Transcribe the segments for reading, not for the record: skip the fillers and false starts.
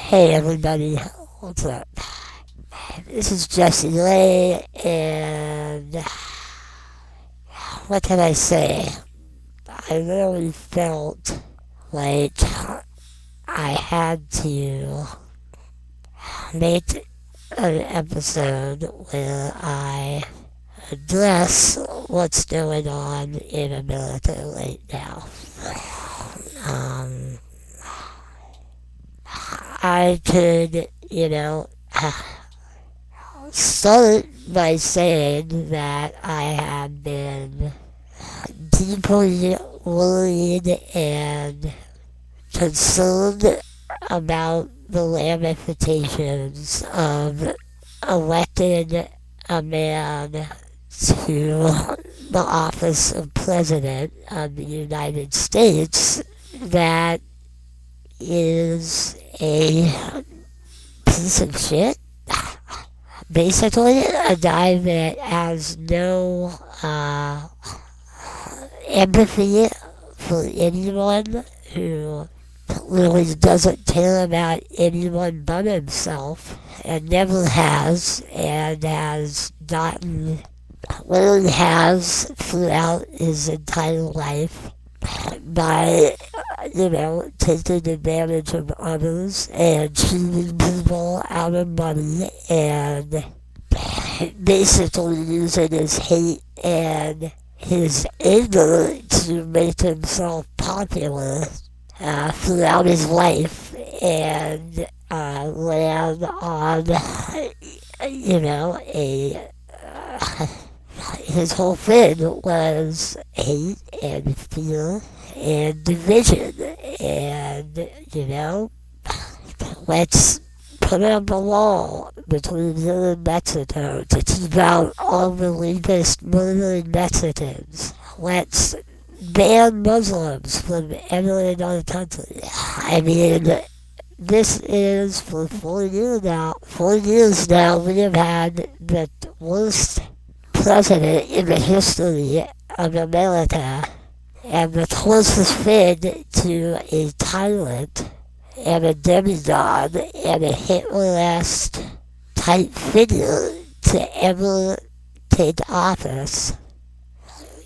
Hey everybody, what's up? This is Jesse Lay, and what can I say? I really felt like I had to make an episode where I address what's going on in America right now. Um, I could, start by saying that I have been deeply worried and concerned about the ramifications of electing a man to the office of President of the United States that is a piece of shit. Basically, a guy that has no empathy for anyone, who really doesn't care about anyone but himself, and never has, and has gotten, literally has throughout his entire life, by, taking advantage of others and cheating people out of money and basically using his hate and his anger to make himself popular throughout his life and land on, his whole thing was hate and fear and division, and, let's put up a wall between here and Mexico to keep out all the rapist, murdering Mexicans. Let's ban Muslims from entering our country. I mean, this is for 4 years now. 4 years now we have had the worst president in the history of America, and the closest thing to a tyrant and a demigod and a Hitler-esque type figure to ever take office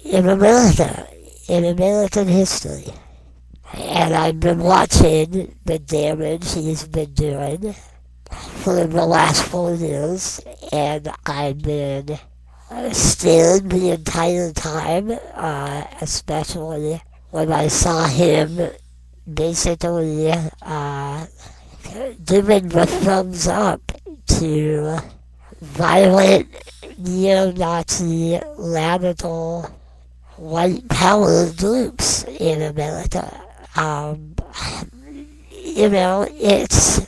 in America, in American history. And I've been watching the damage he's been doing for the last 4 years, and I've been scared the entire time, especially when I saw him basically giving the thumbs up to violent neo-Nazi radical white power groups in America. It's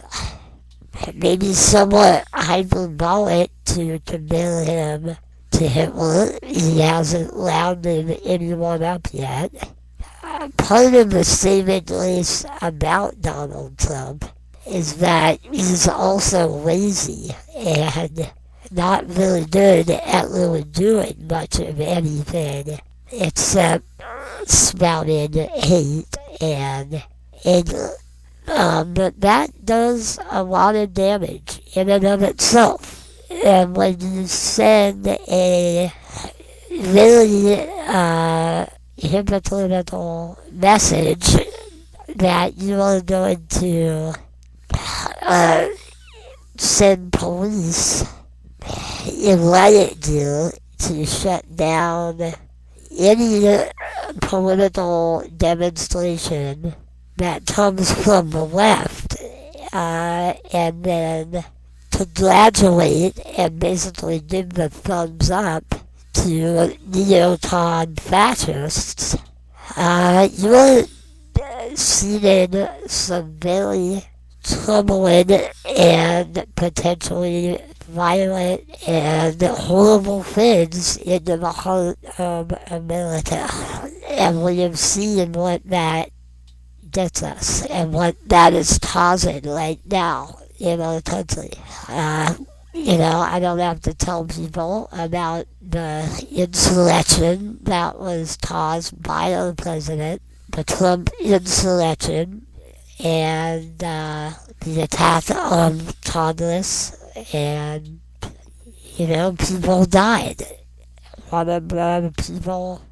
maybe somewhat hyperbolic to compare him to Hitler. He hasn't rounded anyone up yet. Part of the saving grace about Donald Trump is that he's also lazy and not very good at really doing much of anything except spouting hate and anger. But that does a lot of damage in and of itself. And when you send a very hypocritical message that you are going to send police in riot gear to shut down any political demonstration that comes from the left, and then to graduate and basically give the thumbs up to neocon fascists, you're seeing some very troubling and potentially violent and horrible things into the heart of America. And we have seen what that gets us and what that is causing right now in our country. I don't have to tell people about the insurrection that was caused by our president, the Trump insurrection, and the attack on Congress, and people died. One of the people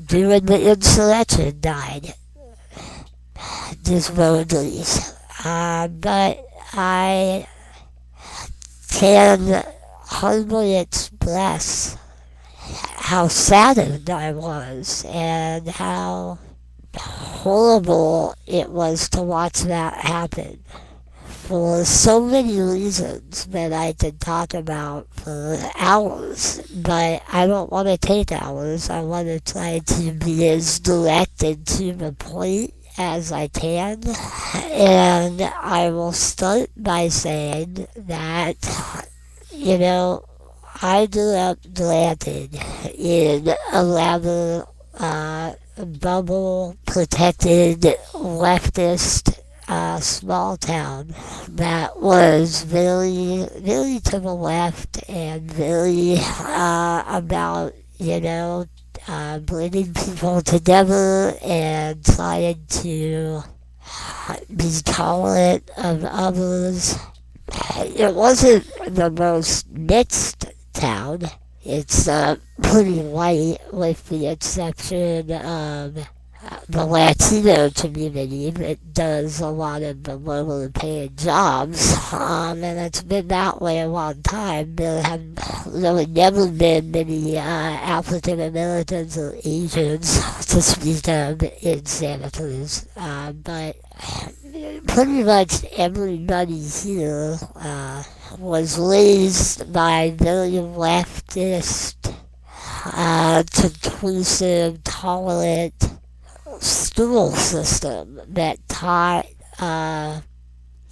during the insurrection died. Just roadies. But I can hardly express how saddened I was and how horrible it was to watch that happen. For so many reasons that I could talk about for hours, but I don't want to take hours. I want to try to be as direct and to the point as I can. And I will start by saying that, I grew up planted in a rather bubble-protected leftist small town that was very, very to the left and very about, bringing people together and trying to be tolerant of others. It wasn't the most mixed town. It's pretty white with the exception of the Latino community that does a lot of the lower paying jobs, and it's been that way a long time. There have really never been many African Americans or Asians to speak of in Santa Cruz, but pretty much everybody here was raised by very leftist, conclusive, tolerant school system that taught,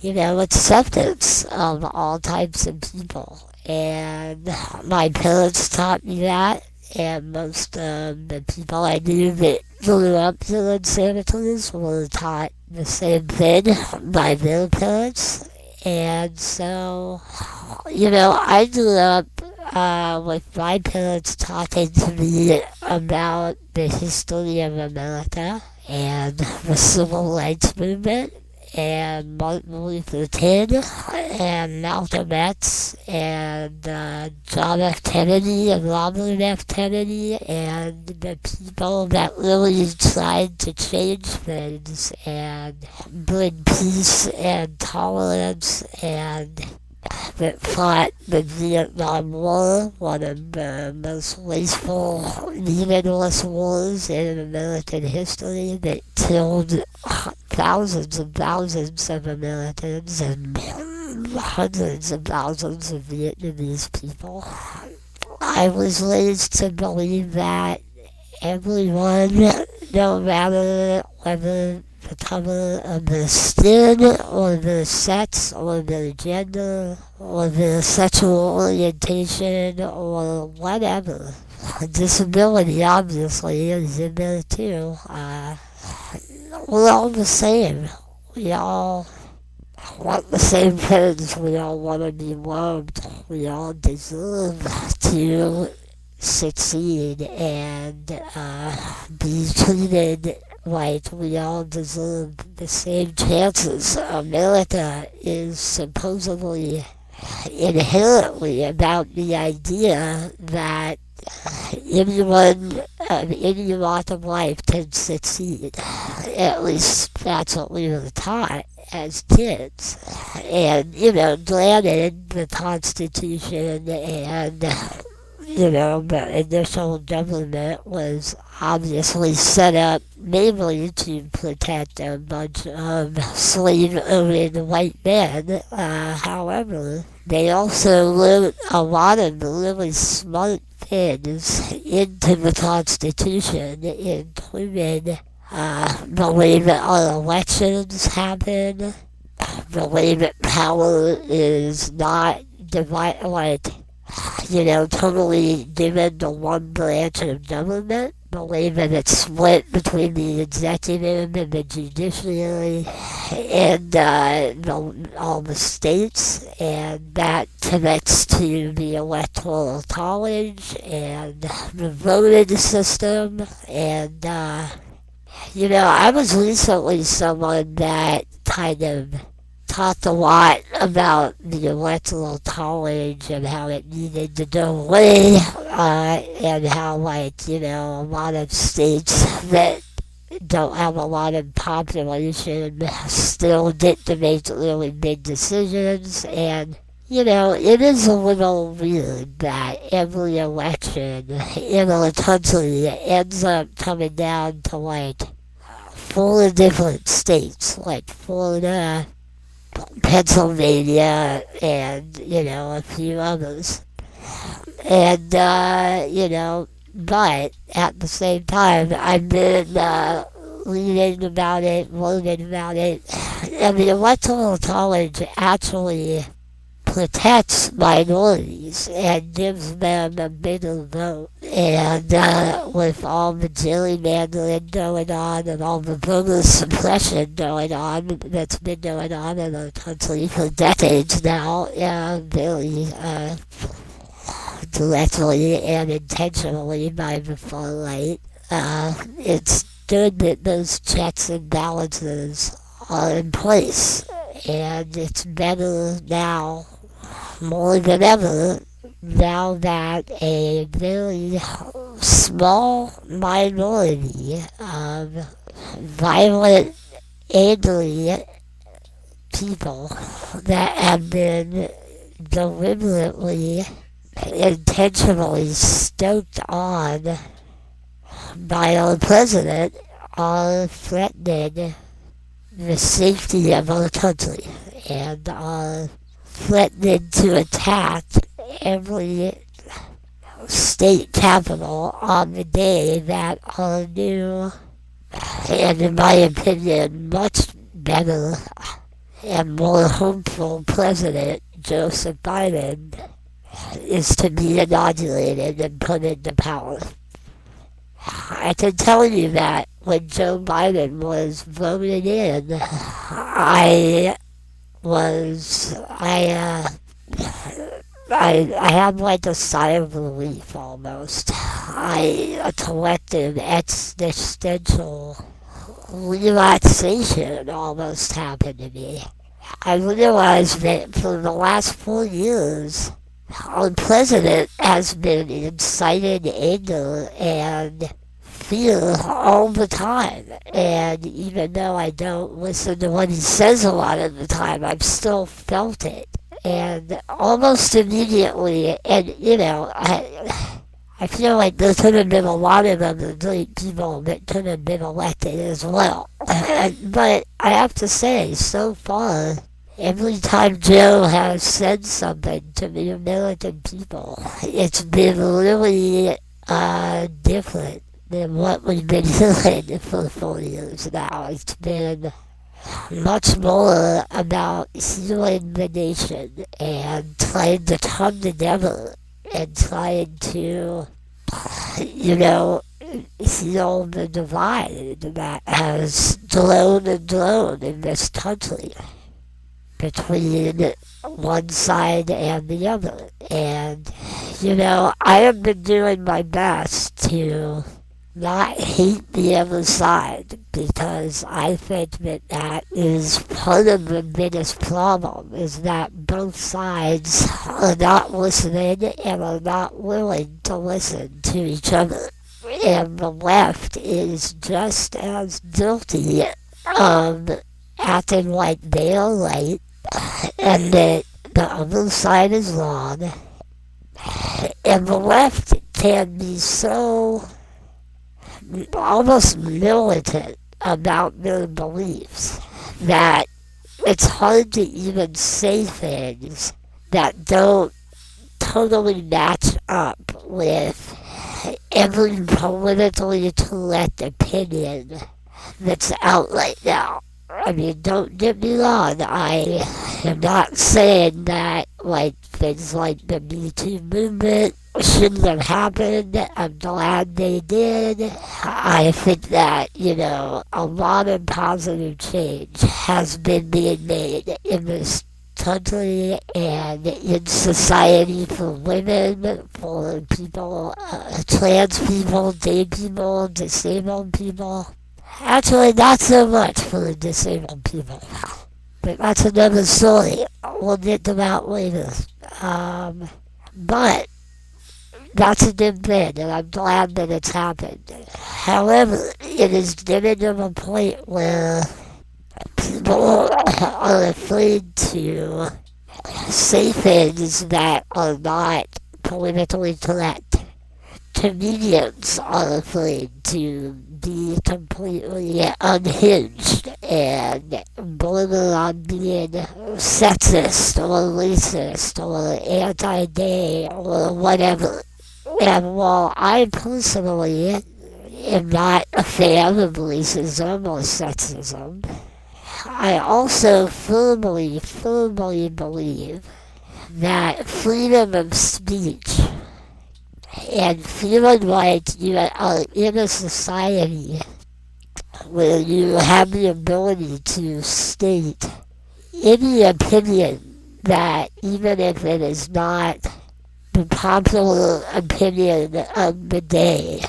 acceptance of all types of people. And my parents taught me that, and most of the people I knew that grew up here in Santa Cruz were taught the same thing by their parents. And so, I grew up with my parents talking to me about the history of America and the civil rights movement and Martin Luther King and Malcolm X and John F. Kennedy and Robert F. Kennedy and the people that really tried to change things and bring peace and tolerance and that fought the Vietnam War, one of the most wasteful, meaningless wars in American history that killed thousands and thousands of Americans and hundreds of thousands of Vietnamese people. I was raised to believe that everyone, no matter whether the color of their skin, or their sex, or their gender, or their sexual orientation, or whatever. Disability, obviously, is in there too. We're all the same. We all want the same things. We all want to be loved. We all deserve to succeed and be treated like we all deserve the same chances. America is supposedly inherently about the idea that anyone of any walk of life can succeed. At least that's what we were taught as kids. And, granted, the Constitution and the initial government was obviously set up mainly to protect a bunch of slave-owning white men. However, they also wrote a lot of really smart things into the Constitution, including the way that our elections happen, the way that power is not divided, totally given to one branch of government, the way that it's split between the executive and the judiciary and all the states, and that connects to the electoral college and the voting system, and I was recently someone that kind of talked a lot about the electoral college and how it needed to go away, and how, a lot of states that don't have a lot of population still get to make really big decisions. And it is a little weird that every election in a country ends up coming down to four different states, like Florida, Pennsylvania, and a few others. And but at the same time, I've been reading about it, learning about it, and the Electoral College actually protects minorities and gives them a bigger vote. And with all the gerrymandering going on and all the voter suppression going on that's been going on in our country for decades now, very directly and intentionally by the far right, it's good that those checks and balances are in place. And it's better now, more than ever, now that a very small minority of violent, angry people that have been deliberately, intentionally stoked on by our president are threatening the safety of our country and are threatening to attack every state capital on the day that our new, and in my opinion, much better and more hopeful president, Joseph Biden, is to be inaugurated and put into power. I can tell you that when Joe Biden was voted in, I had a sigh of relief almost. A collective existential relaxation almost happened to me. I realized that for the last 4 years, our president has been inciting anger and fear all the time. And even though I don't listen to what he says a lot of the time, I've still felt it. And almost immediately, and I feel like there could have been a lot of other great people that could have been elected as well. But I have to say, so far, every time Joe has said something to the American people, it's been really different than what we've been hearing for 4 years now. It's been much more about healing the nation and trying to come together and trying to, heal the divide that has grown and grown in this country between one side and the other. And, I have been doing my best to not hate the other side, because I think that is part of the biggest problem, is that both sides are not listening and are not willing to listen to each other. And the left is just as guilty of acting like they are right and that the other side is wrong. And the left can be so almost militant about their beliefs that it's hard to even say things that don't totally match up with every politically correct opinion that's out right now. I mean, don't get me wrong, I am not saying that, things like the Me Too movement shouldn't have happened. I'm glad they did. I think that, a lot of positive change has been being made in this country and in society for women, for people, trans people, gay people, disabled people. Actually, not so much for the disabled people. But that's another story. We'll get to that later. But that's a good thing, and I'm glad that it's happened. However, it is getting to a point where people are afraid to say things that are not politically correct. Comedians are afraid to be completely unhinged and border on being sexist or racist or anti-gay or whatever. And while I personally am not a fan of racism or sexism, I also firmly believe that freedom of speech and feeling like you are in a society where you have the ability to state any opinion that, even if it is not the popular opinion of the day,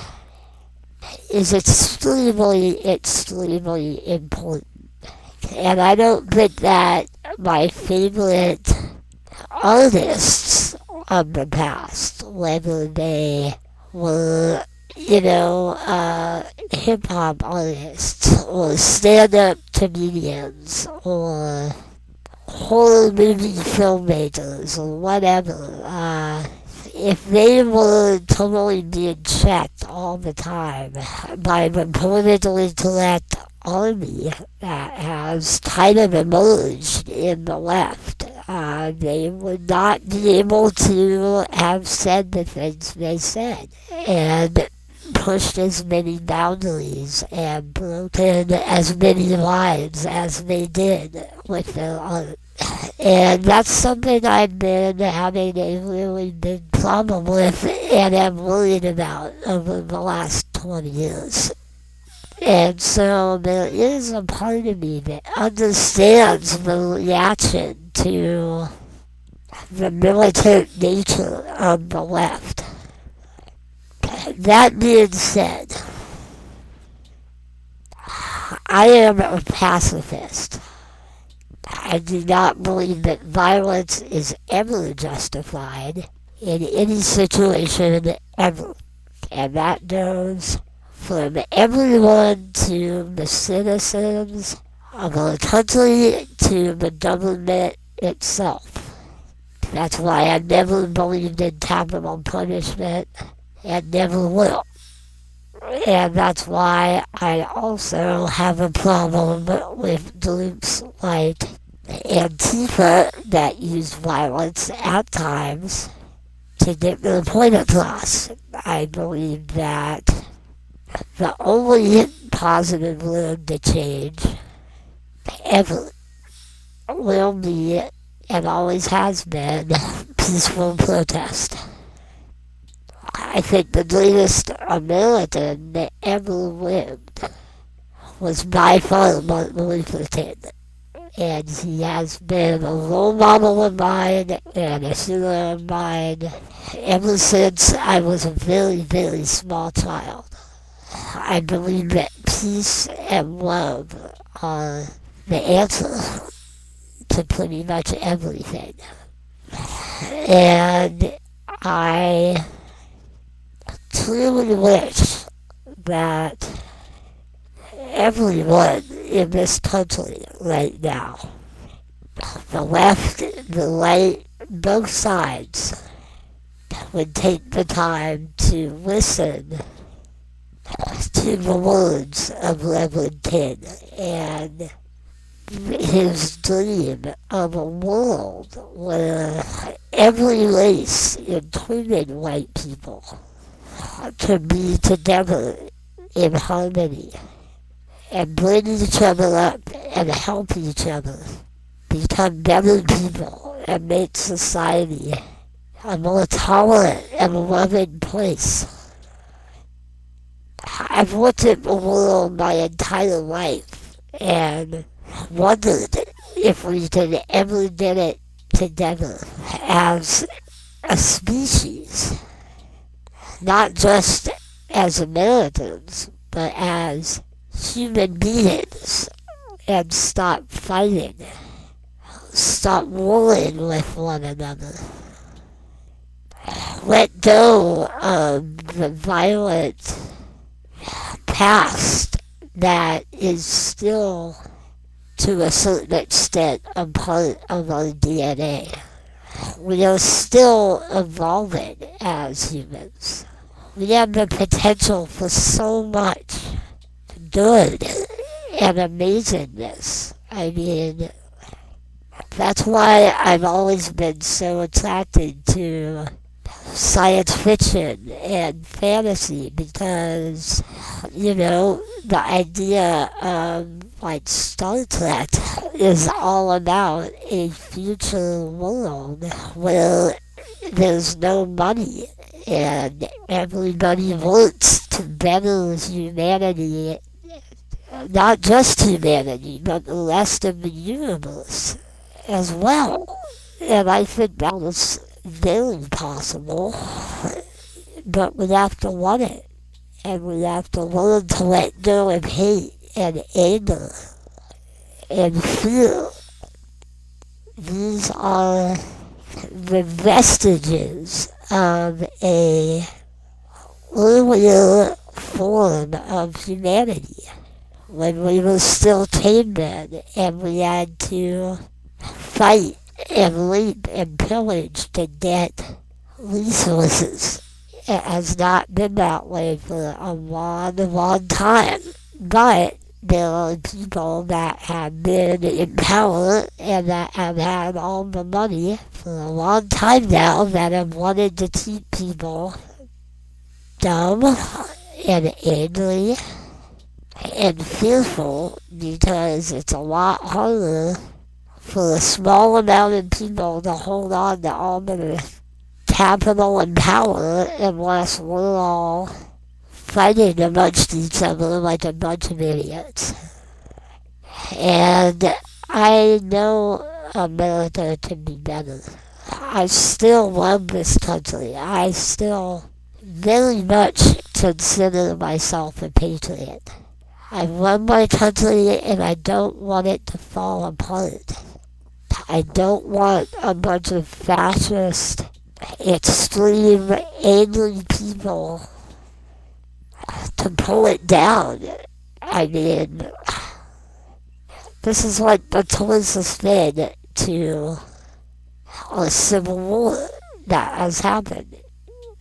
is extremely important. And I don't think that my favorite artists of the past, whether they were, hip hop artists or stand up comedians or horror movie filmmakers or whatever, if they were totally being checked all the time by the politically correct army that has kind of emerged in the left, they would not be able to have said the things they said and pushed as many boundaries and broken as many lines as they did with their art. And that's something I've been having a really big problem with and am worried about over the last 20 years. And so there is a part of me that understands the reaction to the militant nature of the left. That being said, I am a pacifist. I do not believe that violence is ever justified in any situation ever. And that goes from everyone to the citizens of our country to the government itself. That's why I never believed in capital punishment and never will. And that's why I also have a problem with groups like Antifa that use violence at times to get their point across. I believe that the only positive road to change ever will be, and always has been, peaceful protest. I think the greatest American that ever lived was by far Martin Luther King. And he has been a role model of mine and a hero of mine ever since I was a very small child. I believe that peace and love are the answer to pretty much everything. And I truly wish that everyone in this country right now, the left, the right, both sides, would take the time to listen to the words of Reverend King and his dream of a world where every race, including white people, could be together in harmony and bring each other up and help each other become better people and make society a more tolerant and loving place. I've looked at the world my entire life and wondered if we could ever get it together as a species, not just as Americans, but as human beings and stop fighting. Stop warring with one another. Let go of the violent past that is still, to a certain extent, a part of our DNA. We are still evolving as humans. We have the potential for so much good and amazingness. I mean, that's why I've always been so attracted to science fiction and fantasy, because, the idea of like Star Trek is all about a future world where there's no money and everybody works to better humanity, not just humanity, but the rest of the universe as well. And I think that is very possible, but we have to want it, and we have to learn to let go of hate and anger and fear. These are the vestiges of a earlier form of humanity, when we were still cavemen and we had to fight and rape and pillage to get resources. It has not been that way for a long, long time. But there are people that have been in power and that have had all the money for a long time now that have wanted to keep people dumb and angry and fearful, because it's a lot harder for a small amount of people to hold on to all the capital and power unless we're all fighting amongst each other like a bunch of idiots. And I know America can be better. I still love this country. I still very much consider myself a patriot. I love my country and I don't want it to fall apart. I don't want a bunch of fascist, extreme, angry people to pull it down. I mean, this is like the closest thing to a civil war that has happened.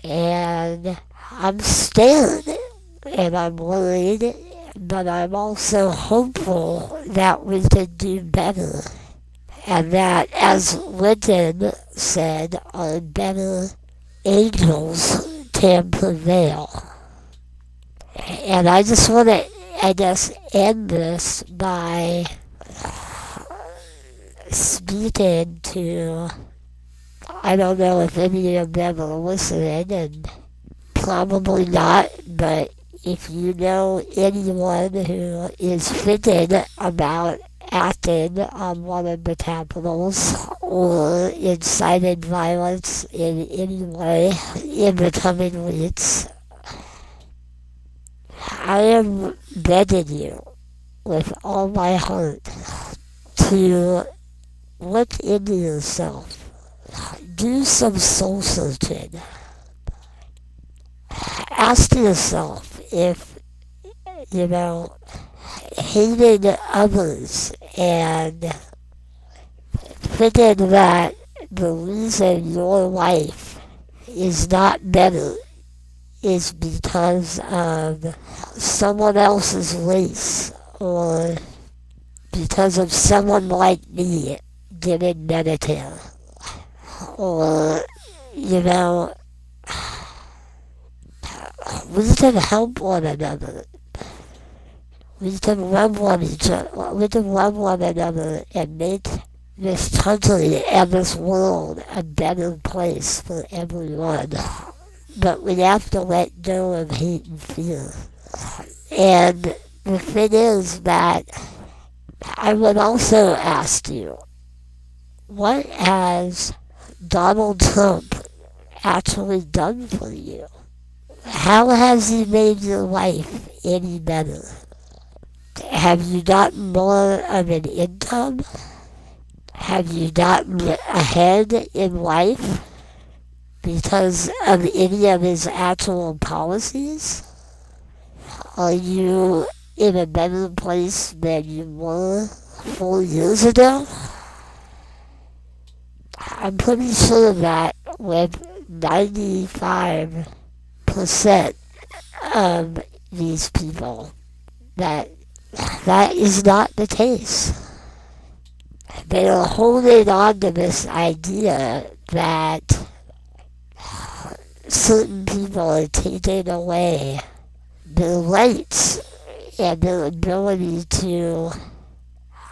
And I'm scared and I'm worried, but I'm also hopeful that we can do better. And that, as Lincoln said, our better angels can prevail. And I just want to, end this by speaking to, I don't know if any of them are listening, and probably not, but if you know anyone who is thinking about acting on one of the capitals or inciting violence in any way in the coming weeks, I am begging you with all my heart to look into yourself. Do some soul searching. Ask yourself if, hating others and thinking that the reason your life is not better is because of someone else's race, or because of someone like me getting Medicare, or, we can help one another. We can love one another and make this country and this world a better place for everyone. But we have to let go of hate and fear. And the thing is that I would also ask you, what has Donald Trump actually done for you? How has he made your life any better? Have you gotten more of an income? Have you gotten ahead in life because of any of his actual policies? Are you in a better place than you were 4 years ago? I'm pretty sure that with 95% of these people, that is not the case. They are holding on to this idea that certain people are taking away their rights and their ability to,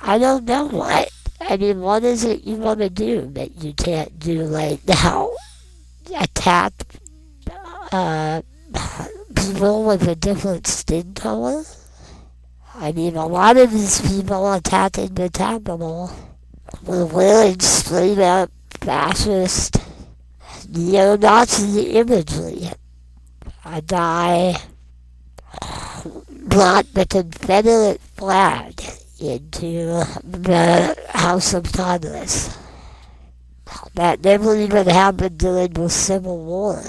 I don't know what. I mean, what is it you want to do that you can't do right now? Attack people with a different skin color? I mean, a lot of these people attacking the Capitol were wearing straight up fascist neo-Nazi imagery. A guy brought the Confederate flag into the House of Congress. That never even happened during the Civil War.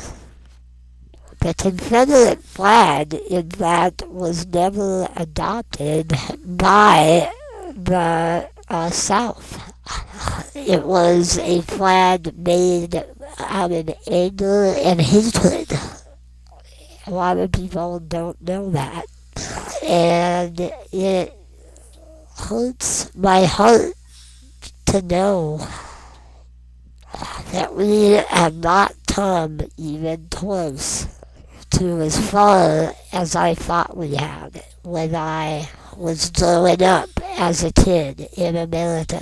The Confederate flag, in fact, was never adopted by the South. It was a flag made out of anger and hatred. A lot of people don't know that. And it hurts my heart to know that we have not come even close to as far as I thought we had when I was growing up as a kid in America.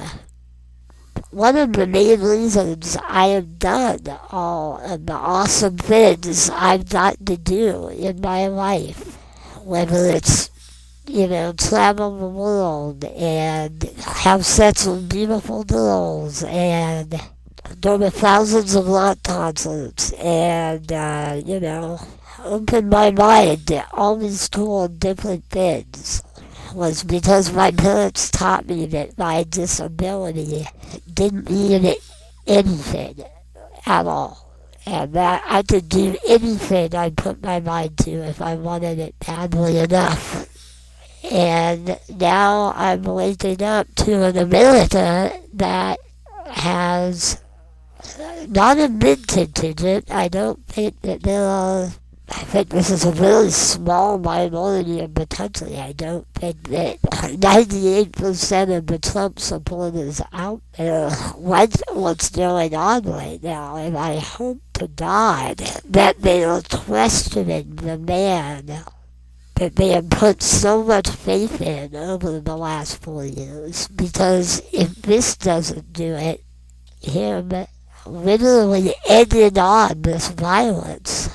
One of the main reasons I have done all of the awesome things I've gotten to do in my life, whether it's, travel the world and have sex with beautiful girls and go to thousands of rock concerts and, open my mind to all these cool different things, was because my parents taught me that my disability didn't mean anything at all. And that I could do anything I put my mind to if I wanted it badly enough. And now I'm waking up to an America that has not a mid-contingent. I don't think that there are, I think this is a very small minority of the country. I don't think that 98% of the Trump supporters out there like what's going on right now. And I hope to God that they are questioning the man that they have put so much faith in over the last 4 years. Because if this doesn't do it, him literally ending on this violence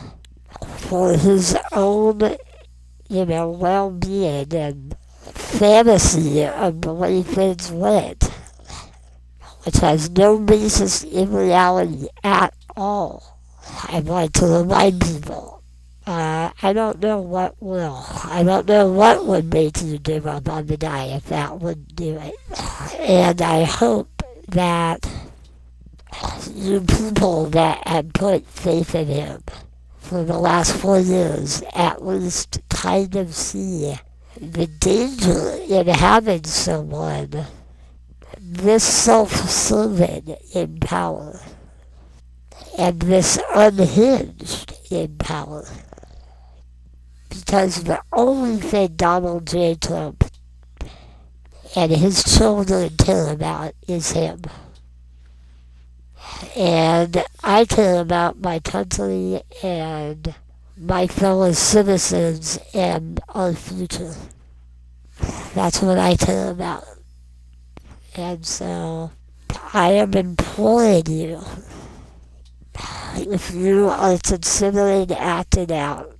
for his own, well-being and fantasy of the way things went, which has no basis in reality at all. I'd like to remind people, I don't know what will. I don't know what would make you give up on the guy if that would do it. And I hope that you people that have put faith in him for the last 4 years at least kind of see the danger in having someone this self-serving in power and this unhinged in power. Because the only thing Donald J. Trump and his children care about is him. And I care about my country and my fellow citizens and our future. That's what I care about. And so I am imploring you, if you are considering acting out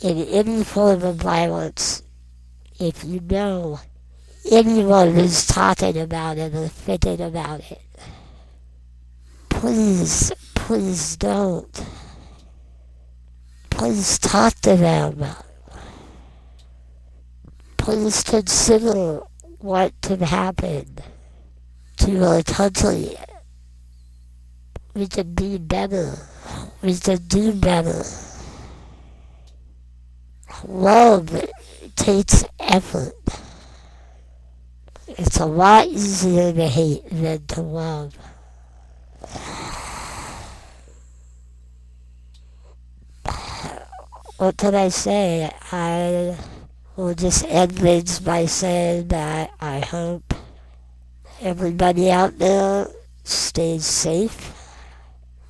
in any form of violence, if you know anyone who's talking about it or thinking about it, please, please don't. Please talk to them. please consider what can happen to our country. We can be better. We can do better. Love takes effort. It's a lot easier to hate than to love. What can I say? I will just end things by saying that I hope everybody out there stays safe.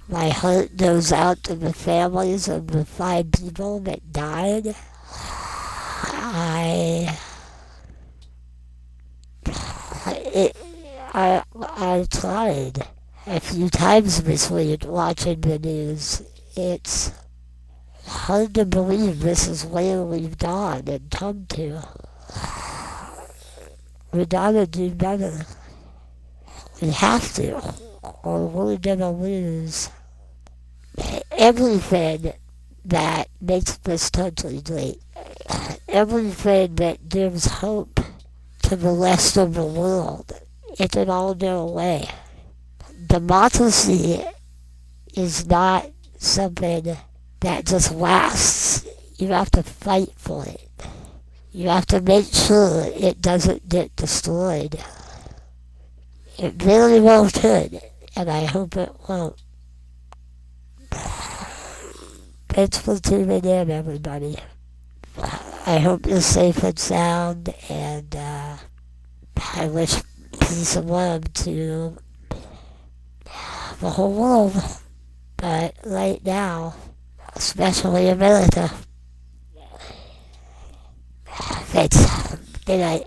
My heart goes out to the families of the 5 people that died. I tried a few times this week watching the news. It's hard to believe this is where we've gone and come to. We gotta do better. We have to, or we're gonna lose everything that makes this country great. Everything that gives hope to the rest of the world. It can all go away. Democracy is not something that just lasts. You have to fight for it. You have to make sure it doesn't get destroyed. It very well could, and I hope it won't. Thanks for tuning in, everybody. I hope you're safe and sound, and I wish peace and love to the whole world. But right now, especially America. Thanks. Good night.